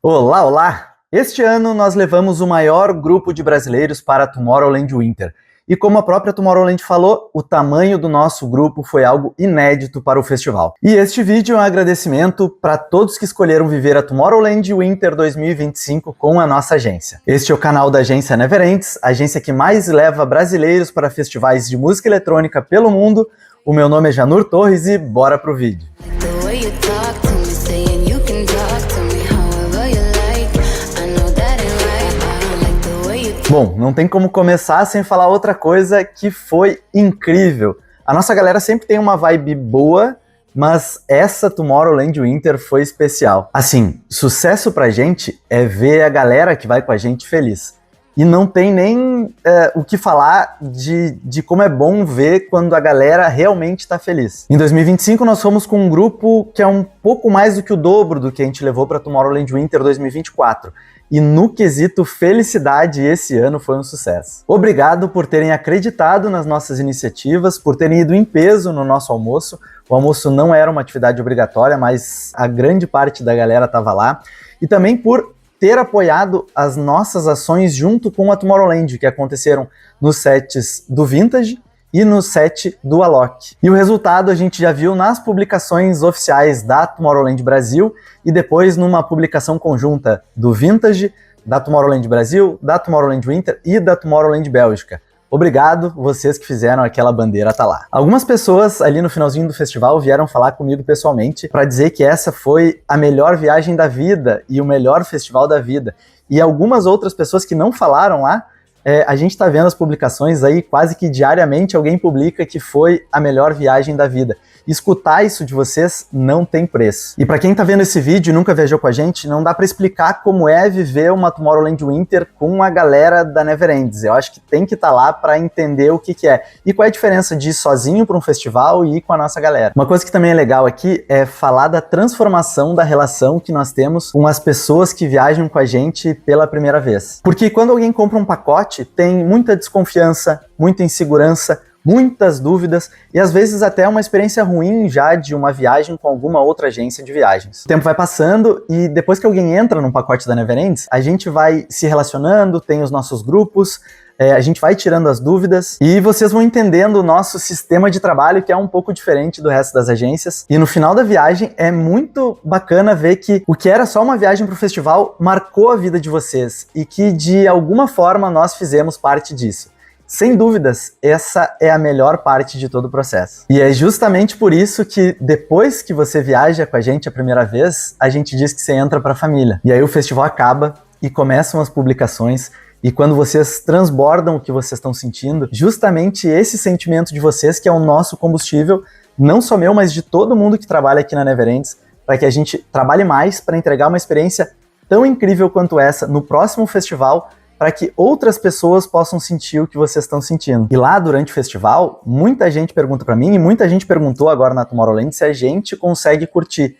Olá, olá! Este ano nós levamos o maior grupo de brasileiros para a Tomorrowland Winter. E como a própria Tomorrowland falou, o tamanho do nosso grupo foi algo inédito para o festival. E este vídeo é um agradecimento para todos que escolheram viver a Tomorrowland Winter 2025 com a nossa agência. Este é o canal da agência Neverends, a agência que mais leva brasileiros para festivais de música eletrônica pelo mundo. O meu nome é Janur Torres e bora pro vídeo. Bom, não tem como começar sem falar outra coisa que foi incrível. A nossa galera sempre tem uma vibe boa, mas essa Tomorrowland Winter foi especial. Assim, sucesso pra gente é ver a galera que vai com a gente feliz. E não tem nem o que falar de como é bom ver quando a galera realmente está feliz. Em 2025 nós fomos com um grupo que é um pouco mais do que o dobro do que a gente levou para Tomorrowland Winter 2024. E no quesito felicidade, esse ano foi um sucesso. Obrigado por terem acreditado nas nossas iniciativas, por terem ido em peso no nosso almoço. O almoço não era uma atividade obrigatória, mas a grande parte da galera estava lá. E também por ter apoiado as nossas ações junto com a Tomorrowland, que aconteceram nos sets do Vintage e no set do Alok. E o resultado a gente já viu nas publicações oficiais da Tomorrowland Brasil e depois numa publicação conjunta do Vintage, da Tomorrowland Brasil, da Tomorrowland Winter e da Tomorrowland Bélgica. Obrigado, vocês que fizeram aquela bandeira tá lá. Algumas pessoas ali no finalzinho do festival vieram falar comigo pessoalmente para dizer que essa foi a melhor viagem da vida e o melhor festival da vida. E algumas outras pessoas que não falaram lá, a gente tá vendo as publicações aí, quase que diariamente alguém publica que foi a melhor viagem da vida. Escutar isso de vocês não tem preço. E para quem tá vendo esse vídeo e nunca viajou com a gente, não dá para explicar como é viver uma Tomorrowland Winter com a galera da Neverends. Eu acho que tem que estar lá para entender o que é. E qual é a diferença de ir sozinho para um festival e ir com a nossa galera. Uma coisa que também é legal aqui é falar da transformação da relação que nós temos com as pessoas que viajam com a gente pela primeira vez. Porque quando alguém compra um pacote, tem muita desconfiança, muita insegurança, muitas dúvidas e às vezes até uma experiência ruim já de uma viagem com alguma outra agência de viagens. O tempo vai passando e depois que alguém entra num pacote da Neverends, a gente vai se relacionando, tem os nossos grupos, a gente vai tirando as dúvidas e vocês vão entendendo o nosso sistema de trabalho, que é um pouco diferente do resto das agências. E no final da viagem é muito bacana ver que o que era só uma viagem para o festival marcou a vida de vocês e que de alguma forma nós fizemos parte disso. Sem dúvidas, essa é a melhor parte de todo o processo. E é justamente por isso que depois que você viaja com a gente a primeira vez, a gente diz que você entra para a família. E aí o festival acaba e começam as publicações. E quando vocês transbordam o que vocês estão sentindo, justamente esse sentimento de vocês que é o nosso combustível, não só meu, mas de todo mundo que trabalha aqui na Neverends, para que a gente trabalhe mais para entregar uma experiência tão incrível quanto essa no próximo festival, para que outras pessoas possam sentir o que vocês estão sentindo. E lá, durante o festival, muita gente pergunta para mim, e muita gente perguntou agora na Tomorrowland se a gente consegue curtir.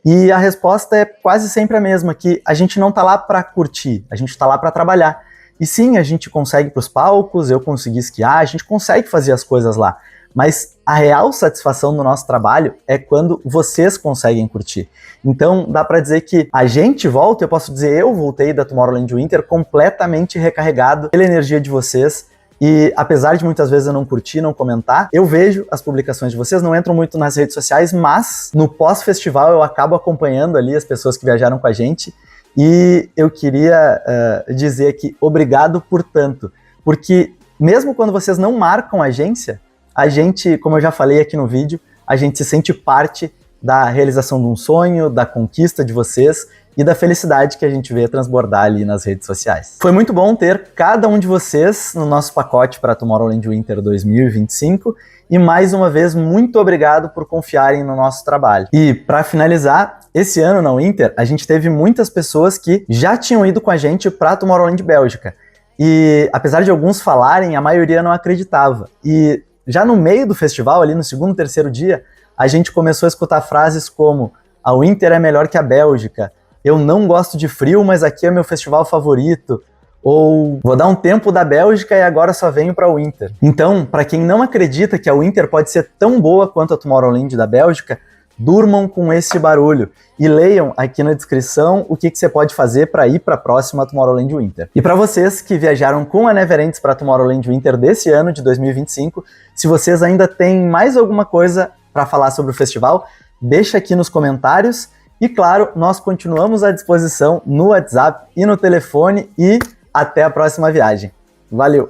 E a resposta é quase sempre a mesma, que a gente não tá lá para curtir, a gente tá lá para trabalhar. E sim, a gente consegue ir pros palcos, eu consegui esquiar, a gente consegue fazer as coisas lá. Mas a real satisfação do nosso trabalho é quando vocês conseguem curtir. Então dá para dizer que a gente volta, eu posso dizer, eu voltei da Tomorrowland Winter completamente recarregado pela energia de vocês. E apesar de muitas vezes eu não curtir, não comentar, eu vejo as publicações de vocês, não entram muito nas redes sociais, mas no pós-festival eu acabo acompanhando ali as pessoas que viajaram com a gente. E eu queria dizer aqui, obrigado por tanto, porque mesmo quando vocês não marcam a agência, a gente, como eu já falei aqui no vídeo, a gente se sente parte da realização de um sonho, da conquista de vocês e da felicidade que a gente vê transbordar ali nas redes sociais. Foi muito bom ter cada um de vocês no nosso pacote para Tomorrowland Winter 2025 e mais uma vez, muito obrigado por confiarem no nosso trabalho. E para finalizar, esse ano na Winter, a gente teve muitas pessoas que já tinham ido com a gente para Tomorrowland Bélgica. E apesar de alguns falarem, a maioria não acreditava. E já no meio do festival, ali no segundo, terceiro dia, a gente começou a escutar frases como a Winter é melhor que a Bélgica, eu não gosto de frio, mas aqui é meu festival favorito, ou vou dar um tempo da Bélgica e agora só venho para a Winter. Então, para quem não acredita que a Winter pode ser tão boa quanto a Tomorrowland da Bélgica, durmam com esse barulho e leiam aqui na descrição o que você pode fazer para ir para a próxima Tomorrowland Winter. E para vocês que viajaram com a Neverends para a Tomorrowland Winter desse ano de 2025, se vocês ainda têm mais alguma coisa para falar sobre o festival, deixa aqui nos comentários. E claro, nós continuamos à disposição no WhatsApp e no telefone e até a próxima viagem. Valeu!